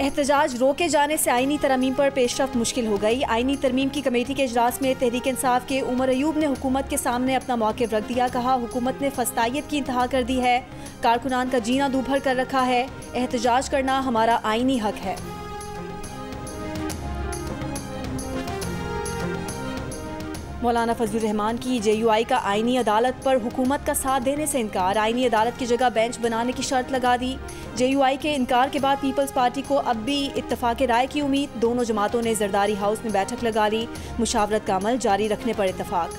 एहतजाज रोके जाने से आईनी तरमीम पर पेशरफ्त मुश्किल हो गई। आईनी तरमीम की कमेटी के इजलास में तहरीक इंसाफ के उमर अयूब ने हुकूमत के सामने अपना मौक़िफ़ रख दिया। कहा, हुकूमत ने फस्तायत की इंतहा कर दी है, कारकुनान का जीना दूभर कर रखा है। एहतजाज करना हमारा आईनी हक है। मौलाना फजलुर रहमान की JUI का आईनी अदालत पर हुकूमत का साथ देने से इनकार। आईनी अदालत की जगह बेंच बनाने की शर्त लगा दी। JUI के इनकार के बाद पीपल्स पार्टी को अब भी इत्तफाक राय की उम्मीद। दोनों जमातों ने जरदारी हाउस में बैठक लगा ली। मुशावरत का अमल जारी रखने पर इत्तफाक।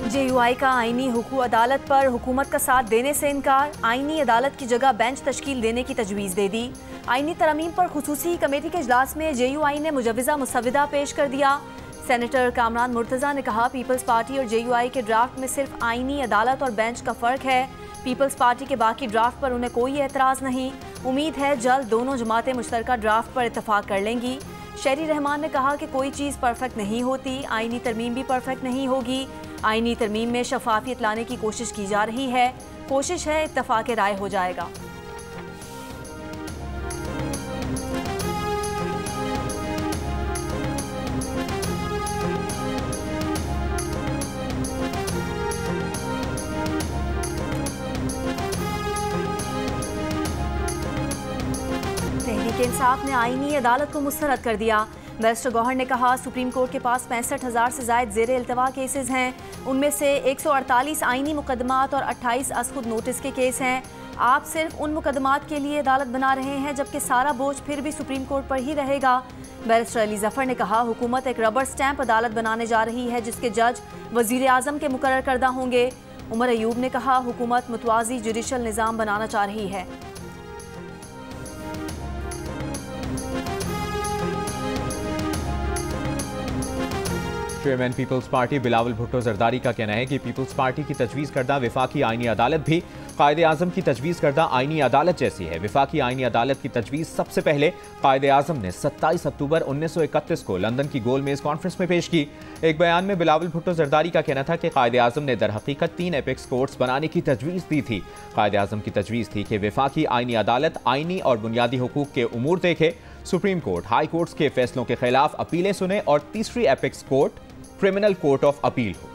JUI का आईनी हुकूक अदालत पर हुकूमत का साथ देने से इनकार। आईनी अदालत की जगह बेंच तश्कील देने की तजवीज़ दे दी। आईनी तरमीम पर खुसूसी कमेटी के इजलास में JUI ने मुजव्वज़ा मुसव्विदा पेश कर दिया। सेनेटर कामरान मुर्तज़ा ने कहा, पीपल्स पार्टी और JUI के ड्राफ्ट में सिर्फ आईनी अदालत और बेंच का फ़र्क है। पीपल्स पार्टी के बाकी ड्राफ्ट पर उन्हें कोई एतराज़ नहीं। उम्मीद है जल्द दोनों जमातें मुश्तरका ड्राफ्ट पर इत्तफाक कर लेंगी। शहरी रहमान ने कहा कि कोई चीज़ परफेक्ट नहीं होती, आईनी तरमीम भी परफेक्ट नहीं होगी। आईनी तरमीम में शफाफियत लाने की कोशिश की जा रही है। कोशिश है इत्तफाक राय हो जाएगा। तहरीक इंसाफ ने आईनी अदालत को मुस्तरद कर दिया। बैरिस्टर गौहर ने कहा, सुप्रीम कोर्ट के पास 65,000 से ज़ायद ज़ेरे इल्तवा केसेस हैं। उनमें से 148 आईनी मुकदमात और 28 अज़खुद नोटिस के केस हैं। आप सिर्फ उन मुकदमात के लिए अदालत बना रहे हैं जबकि सारा बोझ फिर भी सुप्रीम कोर्ट पर ही रहेगा। बैरिस्टर अली ज़फ़र ने कहा, हुकूमत एक रबर स्टैंप अदालत बनाने जा रही है जिसके जज वज़ीर आज़म के मुकर्रर करदा होंगे। उमर अयूब ने कहा, हुकूमत मुतवाज़ी जुडिशल निज़ाम बनाना चाह रही है। चेयरमैन पीपल्स पार्टी बिलावल भुट्टो जरदारी का कहना है कि पीपल्स पार्टी की तजवीज़ करदा विफाकी आईनी अदालत भी कायदे आज़म की तजवीज़ करदा आईनी अदालत जैसी है। विफाकी आईनी अदालत की तजवीज़ सबसे पहले कायदे आज़म ने 27 अक्टूबर 1931 को लंदन की गोल मेज़ कॉन्फ्रेंस में पेश की। एक बयान में बिलावल भुट्टो जरदारी का कहना था कि कायदे आज़म ने दर हकीकत 3 एपेक्स कोर्ट्स बनाने की तजवीज़ दी थी। कायदे आज़म की तजवीज़ थी कि विफाकी आईनी अदालत आईनी और बुनियादी हुकूक के उमूर देखे, सुप्रीम कोर्ट हाई कोर्ट्स के फैसलों के खिलाफ अपीलें सुने और तीसरी apex court criminal court of appeal हो।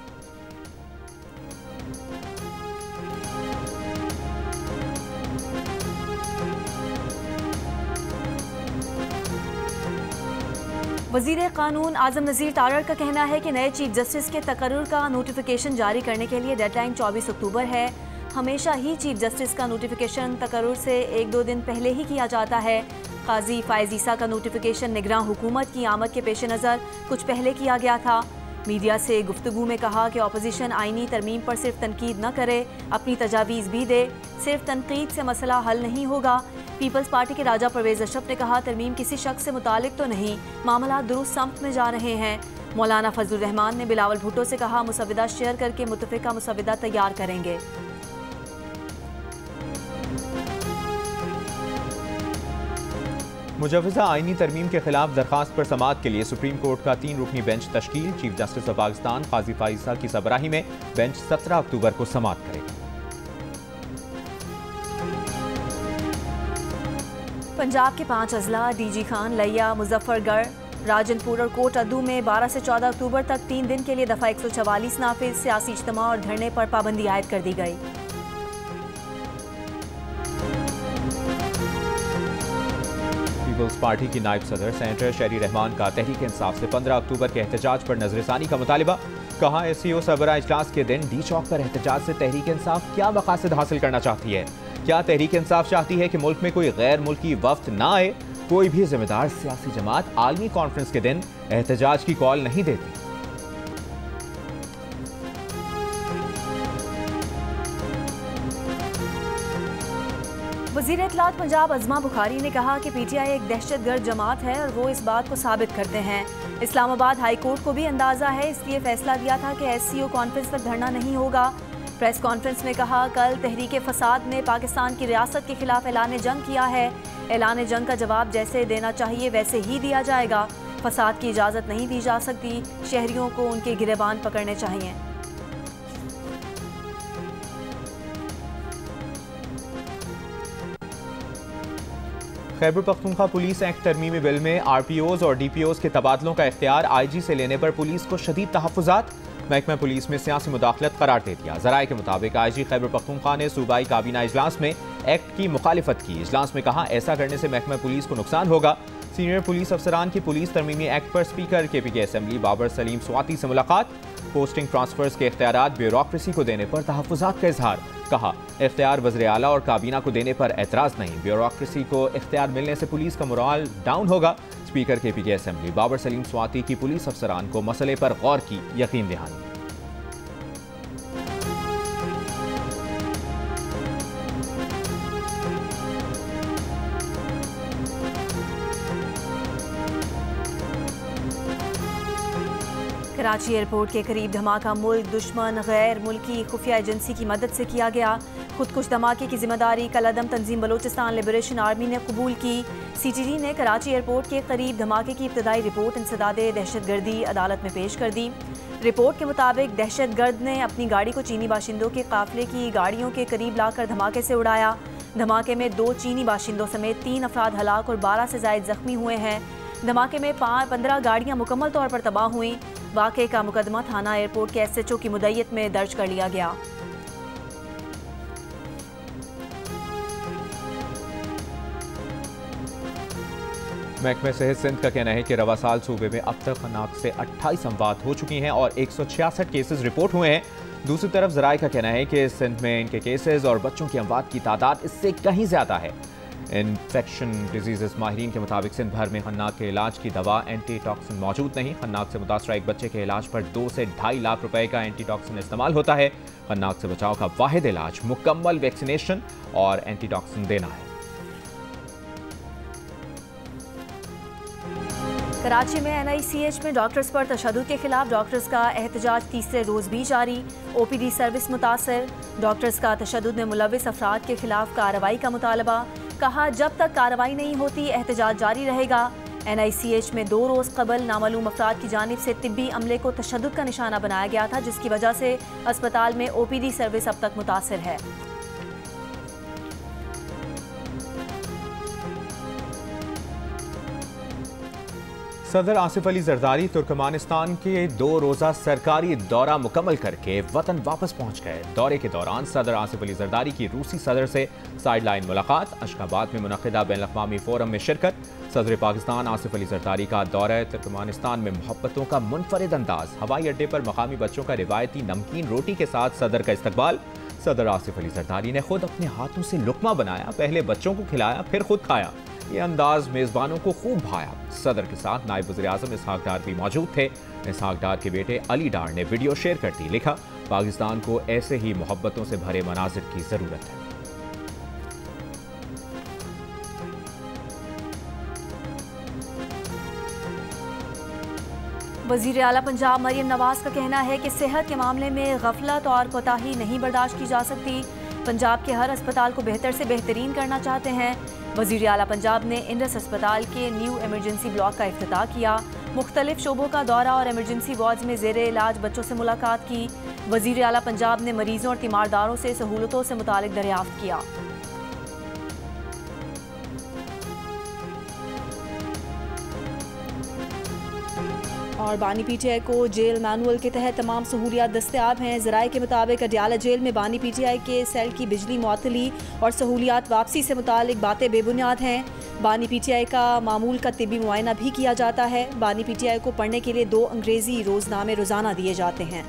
वज़ीर कानून आज़म नज़ीर तारड़ का कहना है कि नए चीफ जस्टिस के तकर्रुर का नोटिफिकेशन जारी करने के लिए डेडलाइन 24 अक्टूबर है। हमेशा ही चीफ जस्टिस का नोटिफिकेशन तकर्रुर से 1-2 दिन पहले ही किया जाता है। काजी फायज़ ईसा का नोटिफिकेशन निगरान हुकूमत की आमद के पेश नज़र कुछ पहले किया गया था। मीडिया से गुफ्तगू में कहा कि अपोजिशन आईनी तरमीम पर सिर्फ तनकीद न करे, अपनी तजावीज़ भी दे। सिर्फ तनकीद से मसला हल नहीं होगा। पीपल्स पार्टी के राजा परवेज़ अशरफ ने कहा, तरमीम किसी शख्स से मुतालिक तो नहीं, मामला दुरुस्त समत में जा रहे हैं। मौलाना फजलुर रहमान ने बिलावल भुट्टो से कहा, मुसव्विदा शेयर करके मुतफ़िका मुसव्विदा तैयार करेंगे। मुजव्वज़ा आईनी तरमीम के खिलाफ दरखास्त पर समाअत के लिए सुप्रीम कोर्ट का 3 रुकनी बेंच तश्कील। Chief justice of Pakistan Qazi Faez Isa की सरबराही में बेंच 17 अक्टूबर को समाअत करेगा। पंजाब के 5 अजला DG खान, लिया, मुजफ्फरगढ़, राजनपुर और कोट अद्दू में 12 से 14 अक्टूबर तक 3 दिन के लिए दफ़ा 144 नाफिज। सियासी इज्तिमा और धरने पर पाबंदी आयद कर दी गई। पीपल्स पार्टी की नायब सदर सेनेटर शहरी रहमान का तहरीक इंसाफ से 15 अक्टूबर के एहतजाज पर नजरसानी का मुतालिबा। कहा, SCO सरबराह इजलास के दिन डी चौक पर एहतजाज से तहरीक इंसाफ क्या मकासद हासिल करना चाहती है? क्या तहरीक इंसाफ चाहती है कि मुल्क में कोई गैर मुल्की वफ्द ना आए? कोई भी जिम्मेदार सियासी जमात आलमी कॉन्फ्रेंस के दिन एहतजाज की कॉल नहीं देती। वज़ीर इत्तलात पंजाब अज़मा बुखारी ने कहा कि PTI एक दहशतगर्द जमात है और वो इस बात को साबित करते हैं। इस्लामाबाद हाई कोर्ट को भी अंदाज़ा है, इसलिए फैसला दिया था कि SCO कॉन्फ्रेंस तक धरना नहीं होगा। प्रेस कॉन्फ्रेंस में कहा, कल तहरीक फसाद ने पाकिस्तान की रियासत के खिलाफ ऐलान जंग किया है। ऐलान जंग का जवाब जैसे देना चाहिए वैसे ही दिया जाएगा। फसाद की इजाज़त नहीं दी जा सकती। शहरियों को उनके गिरेबान पकड़ने चाहिए। खैबर पख्तूनख्वा पुलिस एक्ट तरमीमी बिल में RPOs और DPOs के तबादलों का इख्तियार IG से लेने पर पुलिस को शदीद तहफ़्फ़ुज़ात। महकमा पुलिस में सियासी मुदाखलत करार दे दिया। ज़राए के मुताबिक IG खैबर पख्तूनख्वा ने सूबाई काबीना इजलास में एक्ट की मुखालिफत की। इजलास में कहा ऐसा करने से महकमा पुलिस को नुकसान होगा। सीनियर पुलिस अफसरान की पुलिस तरमीमी एक्ट पर speaker KPK assembly Babar Saleem Swati से मुलाकात। पोस्टिंग ट्रांसफर्स के इख्तियारात ब्यूरोक्रेसी को देने पर तहफ़्फ़ुज़ात का इजहार। कहा इख्तियार वज़ीर आला और काबीना को देने पर एतराज़ नहीं, ब्यूरोक्रेसी को इख्तियार मिलने से पुलिस का मोराल डाउन होगा। Speaker KPK assembly Babar Saleem Swati की पुलिस अफसरान को मसले पर गौर की यकीन दहानी। कराची एयरपोर्ट के करीब धमाका मुल्क दुश्मन गैर मुल्की खुफिया एजेंसी की मदद से किया गया। खुदकुश धमाके की जिम्मेदारी कलअदम तंजीम बलोचिस्तान लिबरेशन आर्मी ने कबूल की। CTD ने कराची एयरपोर्ट के करीब धमाके की इब्तदाई रिपोर्ट इंसदादे दहशतगर्दी अदालत में पेश कर दी। रिपोर्ट के मुताबिक दहशतगर्द ने अपनी गाड़ी को चीनी बाशिंदों के काफिले की गाड़ियों के करीब लाकर धमाके से उड़ाया। धमाके में 2 चीनी बाशिंदों समेत 3 अफराद हलाक और 12 से जायद जख्मी हुए हैं। धमाके में 15 गाड़ियां मुकम्मल तौर पर तबाह हुई। वाक़े का मुकदमा थाना एयरपोर्ट के SHO की मुद्दत में दर्ज कर लिया गया। महकमे सेहत सिंध का कहना है कि रवा साल सूबे में अब तक खन्नाक से 28 अमवात हो चुकी हैं और 166 केसेस रिपोर्ट हुए हैं। दूसरी तरफ ज़राए का कहना है कि सिंध में इनके केसेस और बच्चों की अमवात की तादाद इससे कहीं ज़्यादा है। इन्फेक्शन डिजीज़ माहिरीन के मुताबिक सिंध भर में खन्नाक के इलाज की दवा एंटी टॉक्सिन मौजूद नहीं। खन्नाक से मुतासरा एक बच्चे के इलाज पर 2 से 2.5 लाख रुपए का एंटी टॉक्सिन इस्तेमाल होता है। खन्नाक से बचाव का वाहिद इलाज मुकम्मल वैक्सीनेशन और एंटी टॉक्सिन देना है। कराची में NICH में डॉक्टर्स पर तशद्दुद के खिलाफ डॉक्टर्स का एहतजाज तीसरे रोज भी जारी। OPD सर्विस मुतासर। डॉक्टर्स का तशद्दुद में मुलविस अफराद के खिलाफ कार्रवाई का मुतालबा। कहा जब तक कार्रवाई नहीं होती एहतजाज जारी रहेगा। NICH में 2 रोज़ कबल नामालूम अफराद की जानिब से तिब्बी अमले को तशद्दुद का निशाना बनाया गया था, जिसकी वजह से अस्पताल में OPD सर्विस अब तक मुतासर है। सदर आसिफ अली जरदारी तुर्कमानिस्तान के 2 रोज़ा सरकारी दौरा मुकम्मल करके वतन वापस पहुंच गए। दौरे के दौरान सदर आसिफ अली जरदारी की रूसी सदर से साइड लाइन मुलाकात। अशकाबाद में मुनक़िदा बैन अक़वामी फ़ोरम में शिरकत। सदर पाकिस्तान आसिफ अली जरदारी का दौरा तुर्कमानिस्तान में मोहब्बतों का मुनफरिद अंदाज। हवाई अड्डे पर मकामी बच्चों का रिवायती नमकीन रोटी के साथ सदर का इस्तकबाल। सदर आसिफ अली जरदारी ने खुद अपने हाथों से लुक़मा बनाया, पहले बच्चों को खिलाया फिर खुद खाया। ये अंदाज मेज़बानों को खूब भाया। सदर के साथ नायब वज़ीर आज़म इसहाक डार भी मौजूद थे। इसहाक डार के बेटे अली डार ने वीडियो शेयर कर दी। लिखा पाकिस्तान को ऐसे ही मोहब्बतों से भरे मनाज़िर की ज़रूरत है। वज़ीर आला पंजाब मरियम नवाज का कहना है कि सेहत के मामले में गफलत और कोताही नहीं बर्दाश्त की जा सकती। पंजाब के हर अस्पताल को बेहतर से बेहतरीन करना चाहते हैं। वज़ीर आला पंजाब ने इंडस अस्पताल के न्यू एमरजेंसी ब्लॉक का इफ्तिताह किया। मुख्तलिफ शोबों का दौरा और एमरजेंसी वार्ड्स में ज़ेरे इलाज बच्चों से मुलाकात की। वज़ीर आला पंजाब ने मरीजों और तीमारदारों से सहूलतों से मुतालिक दरियाफ्त किया। और बानी PTI को जेल मैनुअल के तहत तमाम सहूलियात दस्तयाब हैं। ज़राए के मुताबिक अडियाला जेल में बानी PTI के सेल की बिजली मुअत्तली और सहूलियात वापसी से मुतालिक बातें बेबुनियाद हैं। बानी PTI का मामूल का तिब्बी मुआयना भी किया जाता है। बानी PTI को पढ़ने के लिए 2 अंग्रेज़ी रोज़नामे रोज़ाना दिए जाते हैं।